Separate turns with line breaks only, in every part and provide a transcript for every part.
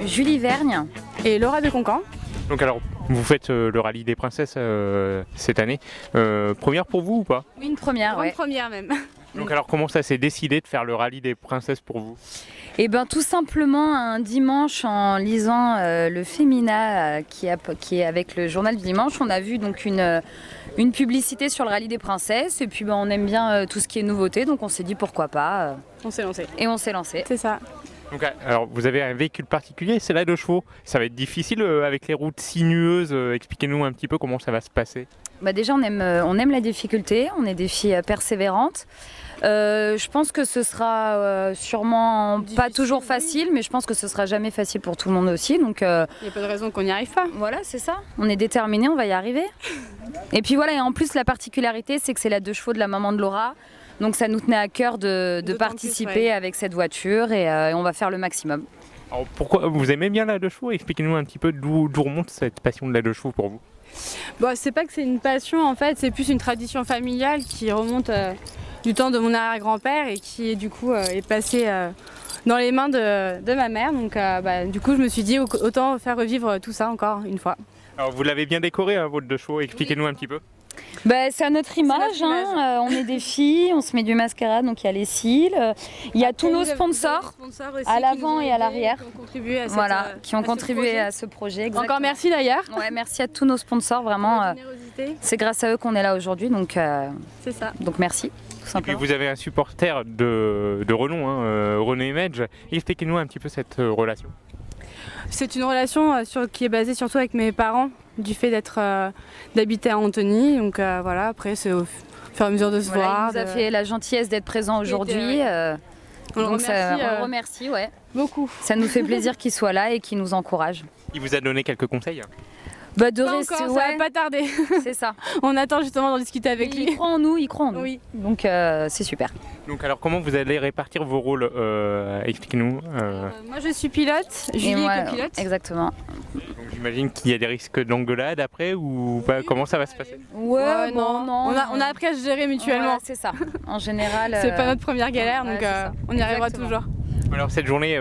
Julie Vergne.
Et Laura de Concan.
Donc alors, vous faites le rallye des princesses cette année. Première pour vous ou pas?
Oui, une première,
Grande
ouais.
première même.
Donc alors, comment ça s'est décidé de faire le rallye des princesses pour vous?
Et bien tout simplement un dimanche en lisant le Femina qui est avec le journal du dimanche, on a vu donc une publicité sur le rallye des princesses et puis on aime bien tout ce qui est nouveauté, donc on s'est dit pourquoi pas.
On s'est lancé.
Et on s'est lancé.
C'est ça.
Donc, alors, vous avez un véhicule particulier, c'est la 2 chevaux. Ça va être difficile avec les routes sinueuses. Expliquez-nous un petit peu comment ça va se passer.
Bah déjà on aime la difficulté, on est des filles persévérantes. Je pense que ce sera sûrement
Difficile,
pas toujours
oui.
facile, mais je pense que ce sera jamais facile pour tout le monde aussi. Donc
Il n'y a pas de raison qu'on n'y arrive pas.
voilà, c'est ça. On est déterminés, on va y arriver. Et puis voilà, et en plus la particularité, c'est que c'est la 2 chevaux de la maman de Laura. Donc ça nous tenait à cœur de
D'autant
participer
plus, ouais.
avec cette voiture et on va faire le maximum.
Alors, pourquoi vous aimez bien la 2 chevaux? Expliquez-nous un petit peu d'où remonte cette passion de la 2 chevaux pour vous.
Bon, c'est pas que c'est une passion en fait, c'est plus une tradition familiale qui remonte du temps de mon arrière-grand-père et qui du coup est passée dans les mains de ma mère. Donc du coup je me suis dit autant faire revivre tout ça encore une fois.
Alors vous l'avez bien décoré votre 2 chevaux, expliquez-nous un petit peu.
Bah, c'est à notre image,
notre image.
on est des filles, on se met du mascara, donc il y a les cils, il y a tous nos sponsors à l'avant et à l'arrière.
Qui ont contribué à,
qui ont contribué à ce projet.
Encore
exactement.
merci d'ailleurs.
Ouais, merci à tous nos sponsors,
Pour
vraiment.
la générosité.
C'est grâce à eux qu'on est là aujourd'hui, donc
C'est ça.
merci, tout
Et puis
simplement.
vous avez un supporter de renom, René Medge. Expliquez-nous un petit peu cette relation.
C'est une relation qui est basée surtout avec mes parents, du fait d'habiter à Antony. Donc voilà, après c'est au fur et à mesure de se
Voilà,
voir.
il nous a fait la gentillesse d'être présent aujourd'hui.
On le
Donc
remercie,
on le remercie, ouais.
beaucoup.
Ça nous fait plaisir qu'il soit là et qu'il nous encourage.
Il vous a donné quelques conseils?
Bah, de
Pas
rester,
encore, ça va pas tarder.
c'est ça.
On attend justement d'en discuter avec
Il
lui.
croit en nous, il croit en nous.
Oui.
Donc c'est super.
Donc alors comment vous allez répartir vos rôles? Expliquez-nous.
Moi je suis pilote,
Et
Julie
moi,
est copilote.
Exactement.
Donc, j'imagine qu'il y a des risques d'engueulade après ou pas. Comment ça va se passer?
Ouais,
non. On a appris à se gérer mutuellement.
Ouais, c'est ça. En général.
C'est pas notre première galère,
ouais,
donc
c'est ça.
on y arrivera
Exactement.
toujours.
Alors cette journée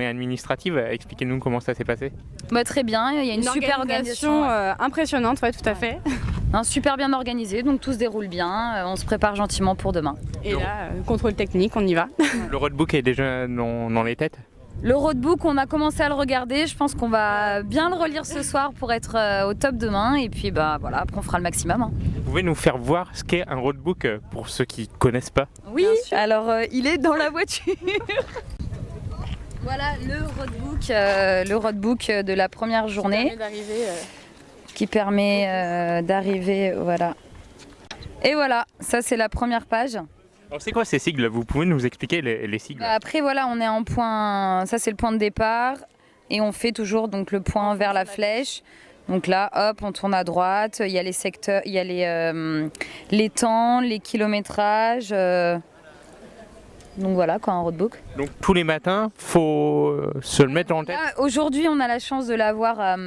administrative, expliquez-nous comment ça s'est passé.
Bah, très bien, il y a une super organisation.
Impressionnante, ouais, tout à fait.
Super bien organisé, donc tout se déroule bien. On se prépare gentiment pour demain.
Et là, contrôle technique, on y va.
Le roadbook est déjà dans les têtes?
Le roadbook, on a commencé à le regarder. Je pense qu'on va bien le relire ce soir pour être au top demain. Et puis voilà, après on fera le maximum. Hein.
Vous pouvez nous faire voir ce qu'est un roadbook pour ceux qui connaissent pas?
Oui, alors il est dans la voiture. Voilà le roadbook de la première journée qui permet d'arriver. Voilà. Et voilà, ça c'est la première page.
Alors c'est quoi ces sigles? Vous pouvez nous expliquer les sigles?
Après voilà, on est en point, ça c'est le point de départ et on fait toujours donc le point vers la flèche. Donc là, hop, on tourne à droite, il y a les secteurs, il y a les temps, les kilométrages. Donc voilà quoi, un roadbook.
Donc tous les matins, faut se le mettre en tête.
Aujourd'hui, on a la chance de l'avoir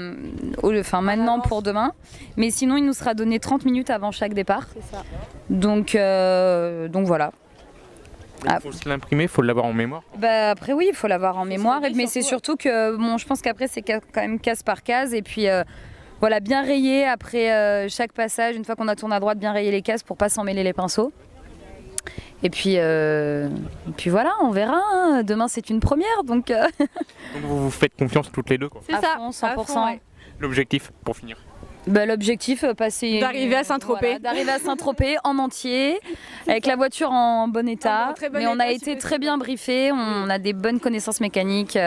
maintenant pour demain. Mais sinon, il nous sera donné 30 minutes avant chaque départ.
C'est ça.
Donc voilà.
Il faut se l'imprimer, il faut l'avoir en mémoire.
Bah, après oui, il faut l'avoir en mémoire.
se
Mais
noter
c'est
surtout,
surtout que je pense qu'après, c'est quand même case par case. Et puis voilà, bien rayer après chaque passage. Une fois qu'on a tourné à droite, bien rayer les cases pour pas s'en mêler les pinceaux. Et puis voilà, on verra. Hein. Demain, c'est une première, donc.
Donc vous vous faites confiance toutes les deux, quoi.
C'est
À
ça,
fond,
à
100%.
fond, ouais.
L'objectif pour finir.
Bah, l'objectif, passer.
D'arriver à Saint-Tropez.
Voilà, d'arriver à Saint-Tropez en entier, avec la voiture en bon état.
très bon
Mais on a
état, si
été
possible.
très bien briefés, on a des bonnes connaissances mécaniques.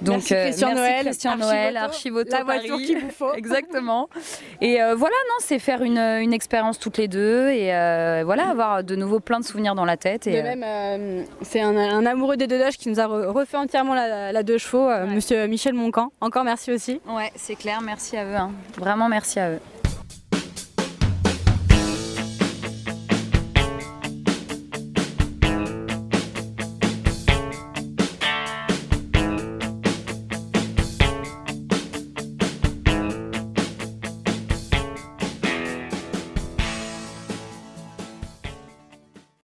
Donc,
Merci Christian Noël,
Christian
Archivoto,
Noël, Archivoto
la voiture
Paris.
qu'il vous faut.
Exactement. Et voilà, non, c'est faire une expérience toutes les deux et voilà, avoir de nouveau plein de souvenirs dans la tête. Et,
De même, c'est un amoureux des deux Doge qui nous a refait entièrement la 2 chevaux, monsieur Michel Moncan. Encore merci aussi.
Ouais, c'est clair, merci à eux. Hein. Vraiment merci à eux.